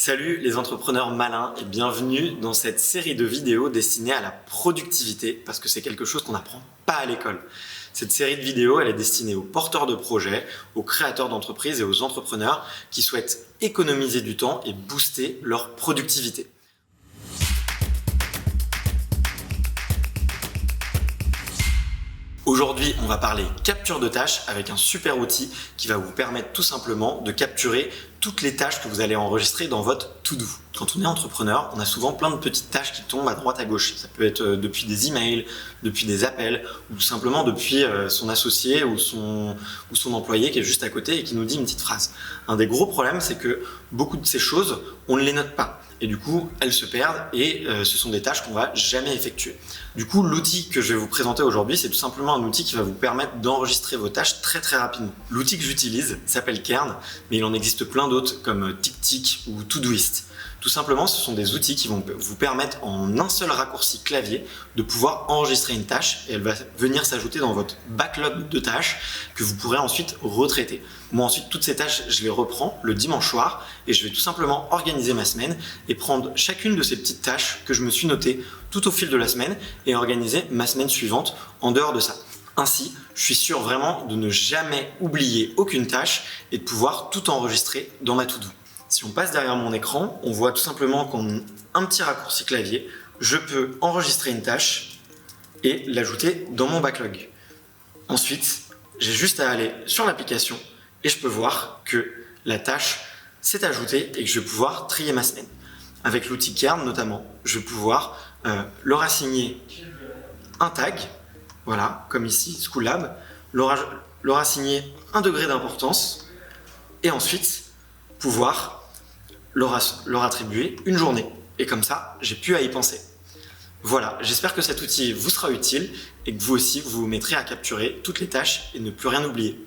Salut les entrepreneurs malins et bienvenue dans cette série de vidéos destinée à la productivité parce que c'est quelque chose qu'on n'apprend pas à l'école. Cette série de vidéos, elle est destinée aux porteurs de projets, aux créateurs d'entreprises et aux entrepreneurs qui souhaitent économiser du temps et booster leur productivité. Aujourd'hui, on va parler capture de tâches avec un super outil qui va vous permettre tout simplement de capturer toutes les tâches que vous allez enregistrer dans votre to-do. Quand on est entrepreneur, on a souvent plein de petites tâches qui tombent à droite à gauche. Ça peut être depuis des emails, depuis des appels ou simplement depuis son associé ou son employé qui est juste à côté et qui nous dit une petite phrase. Un des gros problèmes, c'est que beaucoup de ces choses, on ne les note pas. Et du coup, elles se perdent et ce sont des tâches qu'on va jamais effectuer. Du coup, l'outil que je vais vous présenter aujourd'hui, c'est tout simplement un outil qui va vous permettre d'enregistrer vos tâches très très rapidement. L'outil que j'utilise s'appelle Kern, mais il en existe plein d'autres comme TickTick ou Todoist. Tout simplement, ce sont des outils qui vont vous permettre en un seul raccourci clavier de pouvoir enregistrer une tâche et elle va venir s'ajouter dans votre backlog de tâches que vous pourrez ensuite retraiter. Moi ensuite, toutes ces tâches, je les reprends le dimanche soir et je vais tout simplement organiser ma semaine et prendre chacune de ces petites tâches que je me suis notées tout au fil de la semaine et organiser ma semaine suivante en dehors de ça. Ainsi, je suis sûr vraiment de ne jamais oublier aucune tâche et de pouvoir tout enregistrer dans ma to-do. Si on passe derrière mon écran, on voit tout simplement qu'en un petit raccourci clavier, je peux enregistrer une tâche et l'ajouter dans mon backlog. Ensuite, j'ai juste à aller sur l'application et je peux voir que la tâche s'est ajoutée et que je vais pouvoir trier ma semaine. Avec l'outil Kern notamment, je vais pouvoir leur assigner un tag, voilà, comme ici, Schoolab, leur assigner un degré d'importance et ensuite pouvoir leur attribuer une journée. Et comme ça, j'ai plus à y penser. Voilà, j'espère que cet outil vous sera utile et que vous aussi, vous vous mettrez à capturer toutes les tâches et ne plus rien oublier.